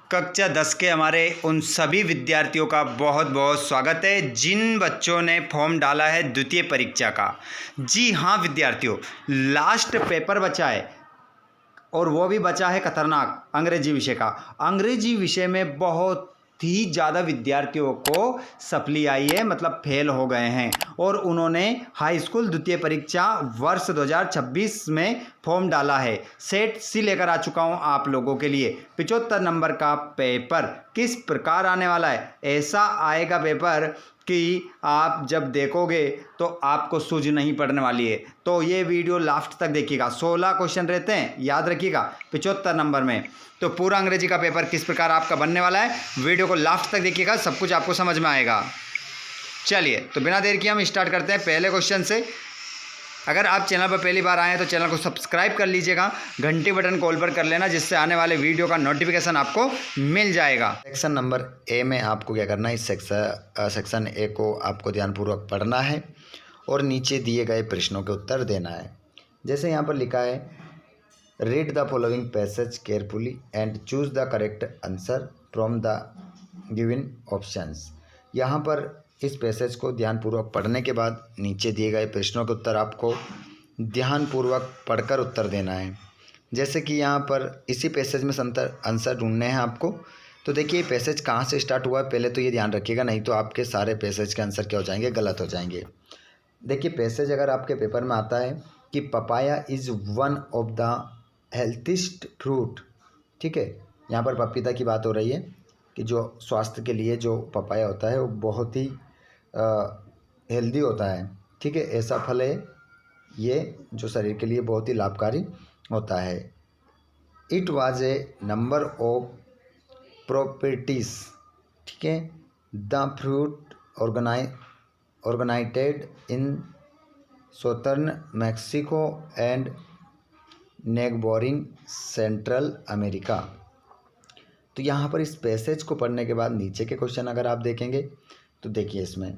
कक्षा 10 के हमारे उन सभी विद्यार्थियों का बहुत बहुत स्वागत है जिन बच्चों ने फॉर्म डाला है द्वितीय परीक्षा का। जी हाँ विद्यार्थियों, लास्ट पेपर बचा है और वो भी बचा है खतरनाक अंग्रेजी विषय का। अंग्रेजी विषय में बहुत ही ज़्यादा विद्यार्थियों को सप्ली आई है, मतलब फेल हो गए हैं और उन्होंने हाई स्कूल द्वितीय परीक्षा वर्ष 2026 में फॉर्म डाला है। सेट सी लेकर आ चुका हूं आप लोगों के लिए। 75 नंबर का पेपर किस प्रकार आने वाला है, ऐसा आएगा पेपर कि आप जब देखोगे तो आपको सूझ नहीं पड़ने वाली है। तो ये वीडियो लास्ट तक देखिएगा। 16 क्वेश्चन रहते हैं, याद रखिएगा 75 नंबर में। तो पूरा अंग्रेजी का पेपर किस प्रकार आपका बनने वाला है, वीडियो को लास्ट तक देखिएगा, सब कुछ आपको समझ में आएगा। चलिए तो बिना देर किए हम स्टार्ट करते हैं पहले क्वेश्चन से। अगर आप चैनल पर पहली बार आए हैं तो चैनल को सब्सक्राइब कर लीजिएगा, घंटी बटन कॉल पर कर लेना, जिससे आने वाले वीडियो का नोटिफिकेशन आपको मिल जाएगा। सेक्शन नंबर ए में आपको क्या करना है, इस सेक्शन ए को आपको ध्यानपूर्वक पढ़ना है और नीचे दिए गए प्रश्नों के उत्तर देना है। जैसे यहाँ पर लिखा है, read the following passage carefully and choose the correct answer from the given options. यहाँ पर इस पैसेज को ध्यानपूर्वक पढ़ने के बाद नीचे दिए गए प्रश्नों के उत्तर आपको ध्यानपूर्वक पढ़कर उत्तर देना है। जैसे कि यहाँ पर इसी पैसेज में आंसर ढूंढने हैं आपको। तो देखिए पैसेज कहाँ से स्टार्ट हुआ है, पहले तो ये ध्यान रखिएगा, नहीं तो आपके सारे पैसेज के आंसर क्या हो जाएंगे, गलत हो जाएंगे। देखिए पैसेज अगर आपके पेपर में आता है कि papaya is one of the healthiest fruit, ठीक है, यहाँ पर पपीता की बात हो रही है कि जो स्वास्थ्य के लिए जो पपाया होता है वो बहुत ही हेल्दी होता है, ठीक है, ऐसा फल है ये जो शरीर के लिए बहुत ही लाभकारी होता है। It was a number of properties, ठीक है, the fruit originated in southern Mexico and neighbouring central America. तो यहाँ पर इस पैसेज को पढ़ने के बाद नीचे के क्वेश्चन अगर आप देखेंगे तो देखिए इसमें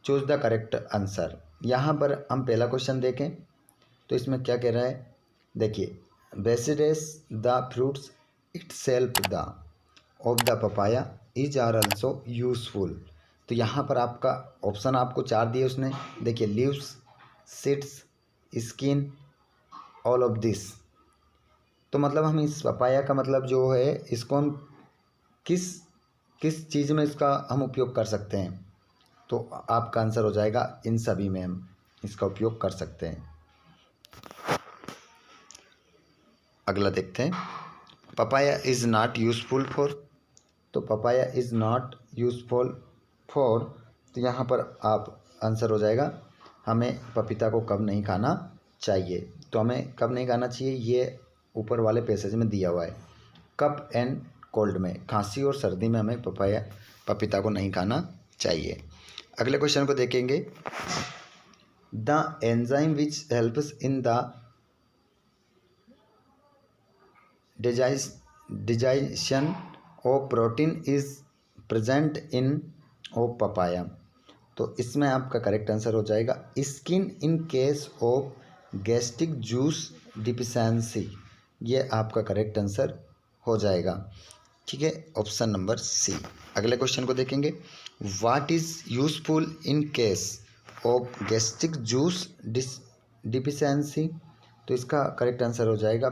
चूज द करेक्ट आंसर। यहाँ पर हम पहला क्वेश्चन देखें तो इसमें क्या कह रहा है, देखिए besides the fruits itself the of the papaya is are also useful. तो यहाँ पर आपका ऑप्शन आपको 4 दिए उसने, देखिए leaves, seeds, skin, all of this. तो मतलब हम इस पपाया का मतलब जो है इसको हम किस चीज़ में इसका हम उपयोग कर सकते हैं, तो आपका आंसर हो जाएगा इन सभी में हम इसका उपयोग कर सकते हैं। अगला देखते हैं, papaya is not useful for. तो papaya is not useful for, तो यहाँ पर आप आंसर हो जाएगा हमें पपीता को कब नहीं खाना चाहिए। तो हमें कब नहीं खाना चाहिए ये ऊपर वाले पैसेज में दिया हुआ है, कफ एंड कोल्ड में, खांसी और सर्दी में हमें पपीता को नहीं खाना चाहिए। अगले क्वेश्चन को देखेंगे, the enzyme which helps in the digestion of protein is present in of papaya. तो इसमें आपका करेक्ट आंसर हो जाएगा skin in case of gastric juice deficiency, ये आपका करेक्ट आंसर हो जाएगा, ठीक है, ऑप्शन नंबर सी। अगले क्वेश्चन को देखेंगे, what is useful in case of gastric juice deficiency. तो इसका करेक्ट आंसर हो जाएगा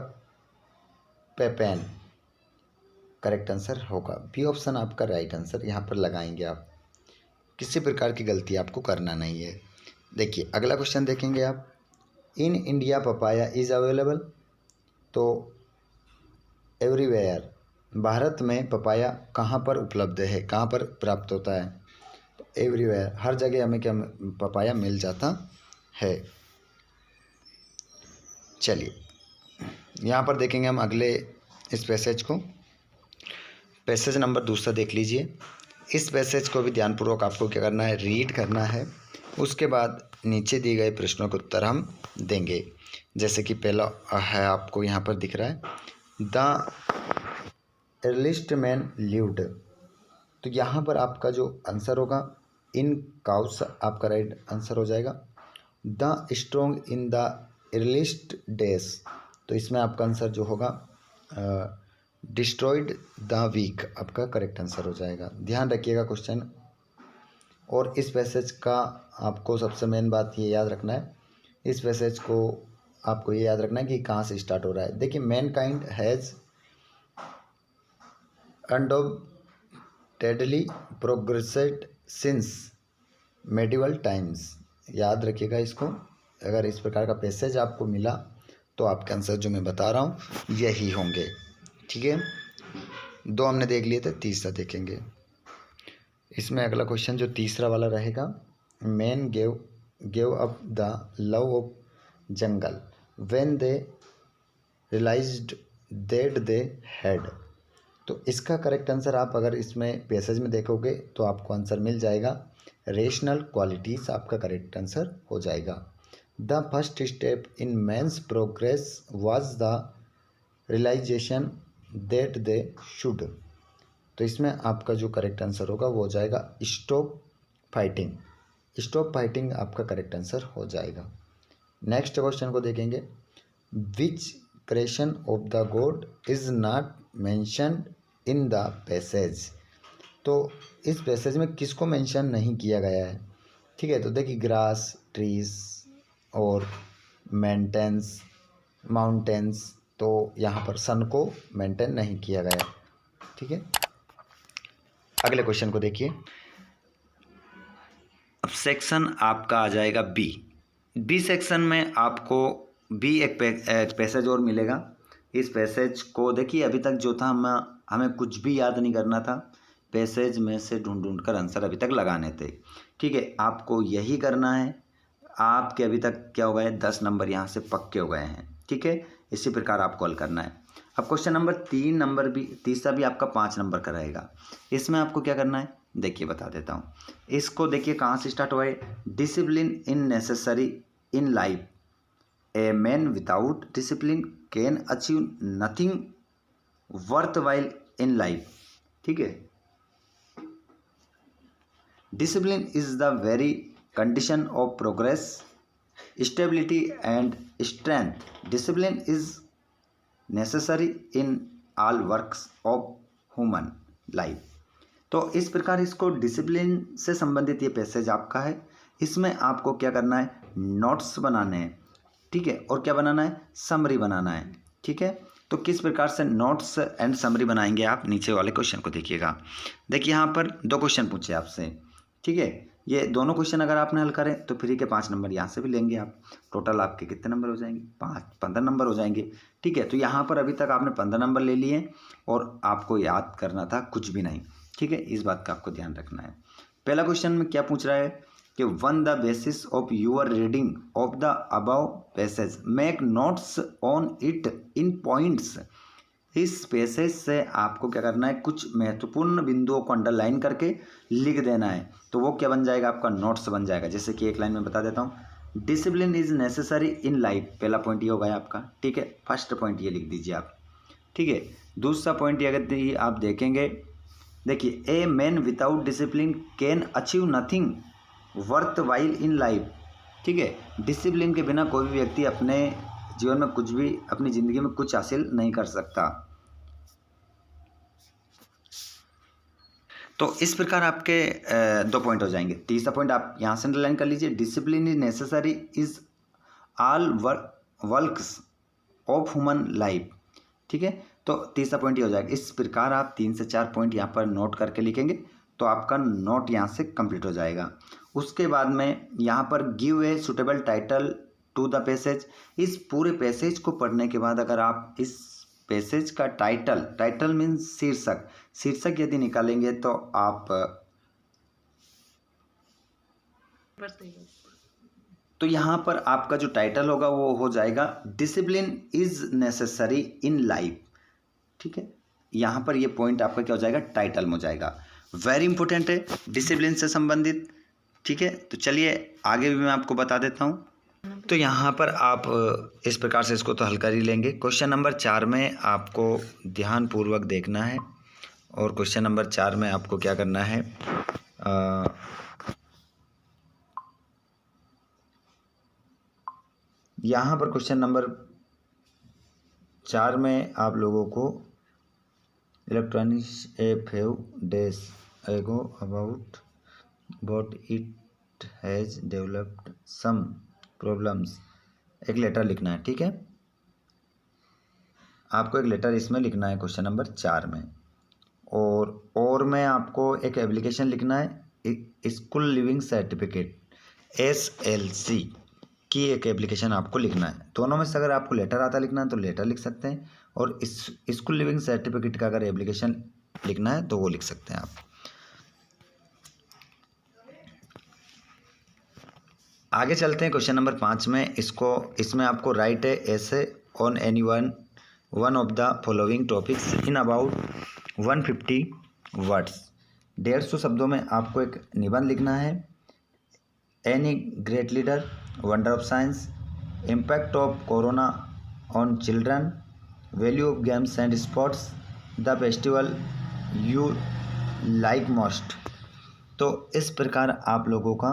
पेपेन, करेक्ट आंसर होगा बी ऑप्शन आपका राइट आंसर यहाँ पर लगाएंगे आप, किसी प्रकार की गलती आपको करना नहीं है। देखिए अगला क्वेश्चन देखेंगे आप, in India papaya is available. तो एवरीवेयर, भारत में पपाया कहाँ पर उपलब्ध है, कहाँ पर प्राप्त होता है, तो एवरीवेयर, हर जगह हमें क्या पपाया मिल जाता है। चलिए यहाँ पर देखेंगे हम अगले इस पैसेज को, पैसेज नंबर दूसरा देख लीजिए। इस पैसेज को भी ध्यानपूर्वक आपको क्या करना है, रीड करना है, उसके बाद नीचे दिए गए प्रश्नों के उत्तर हम देंगे। जैसे कि पहला है आपको यहाँ पर दिख रहा है, द अर्लीस्ट मैन लिव्ड। तो यहाँ पर आपका जो आंसर होगा इन काउस आपका राइट आंसर हो जाएगा। The strong in the earliest days, तो इसमें आपका आंसर जो होगा डिस्ट्रॉयड द वीक आपका करेक्ट आंसर हो जाएगा। ध्यान रखिएगा क्वेश्चन। और इस पैसेज का आपको सबसे मेन बात ये याद रखना है, इस पैसेज को आपको ये याद रखना है कि कहाँ से स्टार्ट हो रहा है। देखिए, mankind has undoubtedly progressed since medieval times। याद रखिएगा इसको। अगर इस प्रकार का पैसेज आपको मिला तो आपके आंसर जो मैं बता रहा हूँ यही होंगे। ठीक है, दो हमने देख लिए थे, तीसरा देखेंगे। इसमें अगला क्वेश्चन जो तीसरा वाला रहेगा, man gave up the love of jungle when they realized that they had. तो इसका करेक्ट आंसर आप अगर इसमें पैसेज में देखोगे तो आपको आंसर मिल जाएगा रेशनल क्वालिटीज़ आपका करेक्ट आंसर हो जाएगा। The first step in man's progress was the realization that they should. तो इसमें आपका जो करेक्ट आंसर होगा वो हो जाएगा स्टॉप फाइटिंग। स्टॉप फाइटिंग आपका करेक्ट आंसर हो जाएगा। नेक्स्ट क्वेश्चन को देखेंगे, which creation of the god is not mentioned in the passage. तो इस पैसेज में किसको मेंशन नहीं किया गया है? ठीक है, तो देखिए, ग्रास, ट्रीज और मेंटेन्स, माउंटेन्स, तो यहाँ पर सन को मेंटेन नहीं किया गया। ठीक है, अगले क्वेश्चन को देखिए। अब सेक्शन आपका आ जाएगा बी सेक्शन में आपको एक पैसेज और मिलेगा। इस पैसेज को देखिए, अभी तक जो था हमें कुछ भी याद नहीं करना था, पैसेज में से ढूंढ कर आंसर अभी तक लगाने थे। ठीक है, आपको यही करना है। आपके अभी तक क्या हो गए, 10 नंबर यहाँ से पक्के हो गए हैं। ठीक है, इसी प्रकार आपको हल करना है। अब क्वेश्चन नंबर तीसरा भी आपका 5 नंबर का रहेगा। इसमें आपको क्या करना है, देखिए बता देता हूँ। इसको देखिए कहाँ से स्टार्ट हुआ है, discipline in necessary in life, a man without discipline can achieve nothing worth while in life. ठीक है, discipline is the very condition of progress, stability and strength. Discipline is necessary in all works of human life. तो इस प्रकार इसको discipline से संबंधित ये passage आपका है। इसमें आपको क्या करना है, नोट्स बनाने हैं। ठीक है, और क्या बनाना है, समरी बनाना है। ठीक है, तो किस प्रकार से नोट्स एंड समरी बनाएंगे आप, नीचे वाले क्वेश्चन को देखिएगा। देखिए, यहाँ पर 2 क्वेश्चन पूछे आपसे। ठीक है, ये दोनों क्वेश्चन अगर आपने हल करें तो फ्री के 5 नंबर यहाँ से भी लेंगे आप। टोटल आपके कितने नंबर हो जाएंगे, 15 नंबर हो जाएंगे। ठीक है, तो यहाँ पर अभी तक आपने 15 नंबर ले लिए और आपको याद करना था कुछ भी नहीं। ठीक है, इस बात का आपको ध्यान रखना है। पहला क्वेश्चन में क्या पूछ रहा है कि on the basis of your reading of the above passage, make notes on it in points. इस पैसेज से आपको क्या करना है, कुछ महत्वपूर्ण बिंदुओं को अंडरलाइन करके लिख देना है। तो वो क्या बन जाएगा, आपका नोट्स बन जाएगा। जैसे कि एक लाइन में बता देता हूँ, discipline is necessary in life, पहला पॉइंट ये हो गया आपका। ठीक है, फर्स्ट पॉइंट ये लिख दीजिए आप। ठीक है, दूसरा पॉइंट ये अगर आप देखेंगे, देखिए, a man without discipline can achieve nothing worth while in life. ठीक है, डिसिप्लिन के बिना कोई भी व्यक्ति अपने जीवन में कुछ भी, अपनी ज़िंदगी में कुछ हासिल नहीं कर सकता। तो इस प्रकार आपके 2 पॉइंट हो जाएंगे। तीसरा पॉइंट आप यहाँ से अंडरलाइन कर लीजिए, discipline is necessary is all works of human life. ठीक है, तो तीसरा पॉइंट ये हो जाएगा। इस प्रकार आप 3 से 4 पॉइंट यहाँ पर नोट करके लिखेंगे तो आपका नोट यहाँ से कंप्लीट हो जाएगा। उसके बाद में यहाँ पर give a suitable title to the passage. इस पूरे पैसेज को पढ़ने के बाद अगर आप इस पैसेज का टाइटल मीन्स शीर्षक यदि निकालेंगे तो आप तो यहाँ पर आपका जो टाइटल होगा वो हो जाएगा discipline is necessary in life. ठीक है, यहाँ पर ये पॉइंट आपका क्या हो जाएगा, टाइटल में हो जाएगा। वेरी इंपॉर्टेंट है डिसिप्लिन से संबंधित। ठीक है, तो चलिए आगे भी मैं आपको बता देता हूँ। तो यहाँ पर आप इस प्रकार से इसको तो हल कर ही लेंगे। क्वेश्चन नंबर 4 में आपको ध्यानपूर्वक देखना है और क्वेश्चन नंबर 4 में आपको क्या करना है, यहाँ पर क्वेश्चन नंबर 4 में आप लोगों को electronics a few days ago about but it has developed some problems. एक लेटर लिखना है, ठीक है, आपको एक लेटर इसमें लिखना है क्वेश्चन नंबर 4 में। और में आपको एक एप्लीकेशन लिखना है स्कूल लिविंग सर्टिफिकेट SLC की एक एप्लीकेशन आपको लिखना है। दोनों में से अगर आपको लेटर आता लिखना है तो लेटर लिख सकते हैं, और इस स्कूल लिविंग सर्टिफिकेट का अगर एप्लीकेशन लिखना है तो वो लिख सकते हैं आप। आगे चलते हैं क्वेश्चन नंबर 5 में। इसमें आपको राइट है ऐसे on any one of the following topics in about 150 words. 150 शब्दों में आपको एक निबंध लिखना है। Any great leader, wonder of science, impact of corona on children, value of games and sports, the festival you like most. तो इस प्रकार आप लोगों का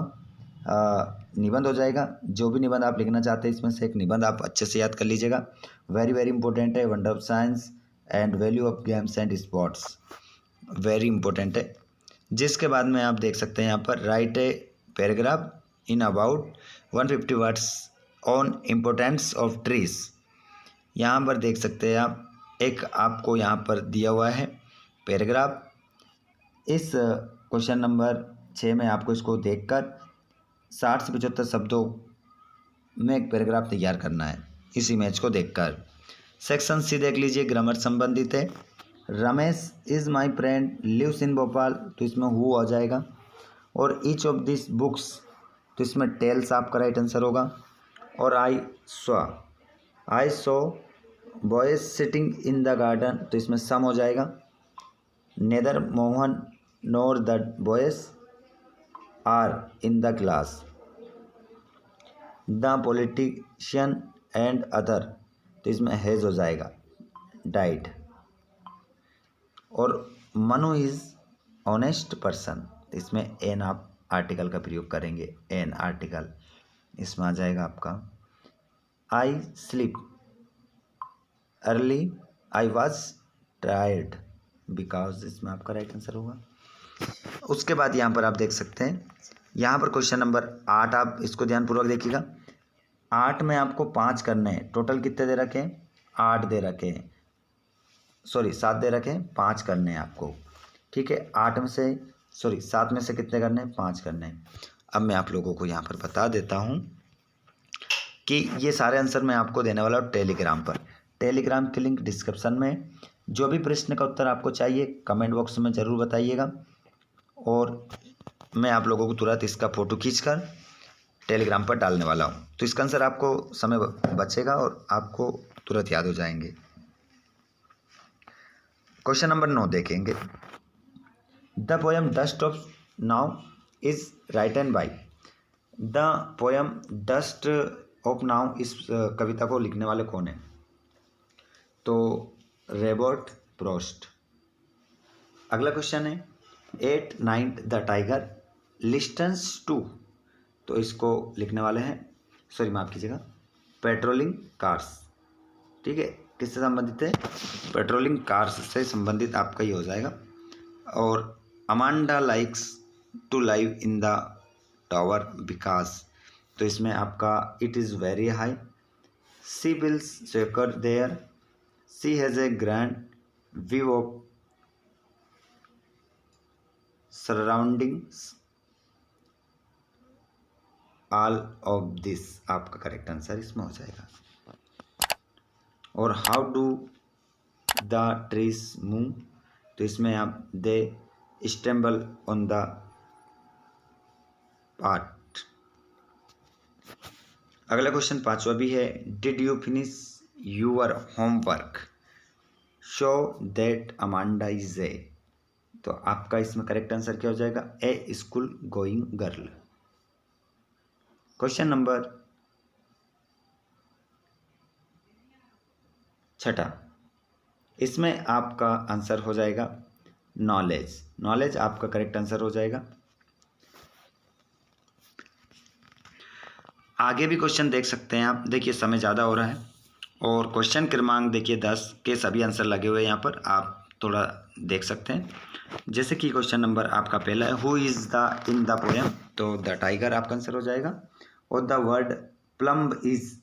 निबंध हो जाएगा। जो भी निबंध आप लिखना चाहते हैं इसमें से एक निबंध आप अच्छे से याद कर लीजिएगा। वेरी वेरी इंपॉर्टेंट है। Wonder of science and value of games and sports very important है। जिसके बाद में आप देख सकते हैं यहाँ पर right a paragraph in about 150 words on importance of trees. यहाँ पर देख सकते हैं आप एक आपको यहाँ पर दिया हुआ है पैराग्राफ। इस क्वेश्चन नंबर 6 में आपको इसको देखकर 60 से 75 शब्दों में एक पैराग्राफ तैयार करना है इस इमेज को देखकर। सेक्शन सी देख लीजिए, ग्रामर संबंधित है। Ramesh is my friend lives in Bhopal, तो इसमें हु आ जाएगा। और ईच ऑफ दिस बुक्स, तो इसमें टेल्स आपका राइट आंसर होगा। और I saw boys sitting in the garden, तो इसमें सम हो जाएगा। Neither Mohan nor the boys are in the class, the politician and other, तो इसमें हैज़ हो जाएगा, डाइड। और मनु इज़ ऑनेस्ट पर्सन, तो इसमें एन आप आर्टिकल का प्रयोग करेंगे, एन आर्टिकल इसमें आ जाएगा आपका। I sleep early, I was tired because, इसमें आपका राइट आंसर होगा। उसके बाद यहाँ पर आप देख सकते हैं, यहाँ पर क्वेश्चन नंबर 8 आप इसको ध्यानपूर्वक देखिएगा। 8 में आपको 5 करने हैं। टोटल कितने दे रखे हैं? 8 दे रखे हैं, सॉरी 7 दे रखे हैं, 5 करने हैं आपको, ठीक है। 7 में से कितने करने हैं? 5 करने हैं। अब मैं आप लोगों को यहाँ पर बता देता हूँ कि ये सारे आंसर मैं आपको देने वाला हूँ टेलीग्राम पर। टेलीग्राम की लिंक डिस्क्रिप्शन में। जो भी प्रश्न का उत्तर आपको चाहिए कमेंट बॉक्स में ज़रूर बताइएगा, और मैं आप लोगों को तुरंत इसका फ़ोटो खींचकर टेलीग्राम पर डालने वाला हूँ। तो इसका आंसर आपको समय बचेगा और आपको तुरंत याद हो जाएंगे। क्वेश्चन नंबर 9 देखेंगे। The poem dust of now is written by. The poem dust of now, इस कविता को लिखने वाले कौन है? तो रॉबर्ट फ्रॉस्ट। अगला क्वेश्चन है, at night the tiger listens to, तो इसको लिखने वाले हैं, सॉरी माफ़ कीजिएगा, पेट्रोलिंग कार्स, ठीक है। किससे संबंधित है? पेट्रोलिंग कार्स से संबंधित आपका ये हो जाएगा। और Amanda likes to live in the tower because, तो इसमें आपका it is very high. She feels secure there, she has a grand view of surroundings, all of this आपका करेक्ट आंसर इसमें हो जाएगा। और how do the trees move, तो इसमें आप they stumble on the part. अगला क्वेश्चन 5वां भी है, did you finish your homework, show that Amanda is a, तो आपका इसमें करेक्ट आंसर क्या हो जाएगा? A school going girl. Question number 6, इसमें आपका आंसर हो जाएगा नॉलेज। नॉलेज आपका करेक्ट आंसर हो जाएगा। आगे भी क्वेश्चन देख सकते हैं आप। देखिए समय ज़्यादा हो रहा है और क्वेश्चन क्रमांक देखिए 10 के सभी आंसर लगे हुए हैं यहाँ पर। आप थोड़ा देख सकते हैं। जैसे कि क्वेश्चन नंबर आपका पहला है, who is the in the poem, तो द टाइगर आपका आंसर हो जाएगा। और द वर्ड प्लम्ब इज़,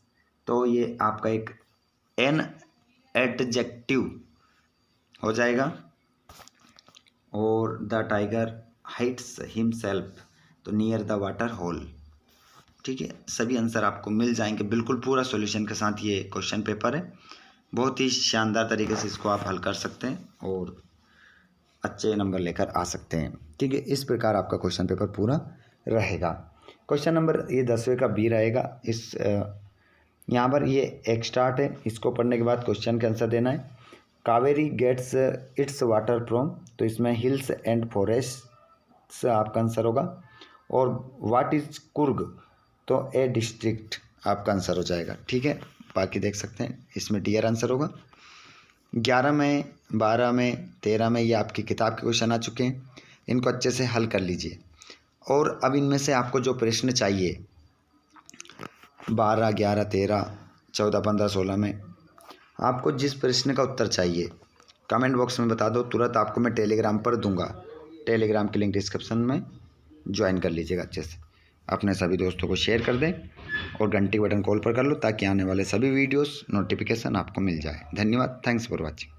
तो ये आपका एक एन एडजेक्टिव हो जाएगा। और द टाइगर हाइड्स हिमसेल्फ, तो नियर द वाटर होल। ठीक है, सभी आंसर आपको मिल जाएंगे बिल्कुल पूरा सॉल्यूशन के साथ। ये क्वेश्चन पेपर है, बहुत ही शानदार तरीके से इसको आप हल कर सकते हैं और अच्छे नंबर लेकर आ सकते हैं। ठीक है, इस प्रकार आपका क्वेश्चन पेपर पूरा रहेगा। क्वेश्चन नंबर ये 10वें का बी रहेगा। इस यहाँ पर ये एक स्टार्ट है, इसको पढ़ने के बाद क्वेश्चन का आंसर देना है। Kaveri gets its water from, तो इसमें हिल्स एंड फॉरेस्ट आपका आंसर होगा। और व्हाट इज कुर्ग, तो ए डिस्ट्रिक्ट आपका आंसर हो जाएगा। ठीक है, बाकी देख सकते हैं इसमें डियर आंसर होगा। 11 में, 12 में, 13 में ये आपकी किताब के क्वेश्चन आ चुके हैं, इनको अच्छे से हल कर लीजिए। और अब इनमें से आपको जो प्रश्न चाहिए 12, 11, 13, 14, 15, 16 में आपको जिस प्रश्न का उत्तर चाहिए कमेंट बॉक्स में बता दो, तुरंत आपको मैं टेलीग्राम पर दूंगा। टेलीग्राम की लिंक डिस्क्रिप्शन में ज्वाइन कर लीजिएगा। अच्छे से अपने सभी दोस्तों को शेयर कर दें और घंटी बटन कॉल पर कर लो ताकि आने वाले सभी वीडियोस नोटिफिकेशन आपको मिल जाए। धन्यवाद, थैंक्स फॉर वॉचिंग।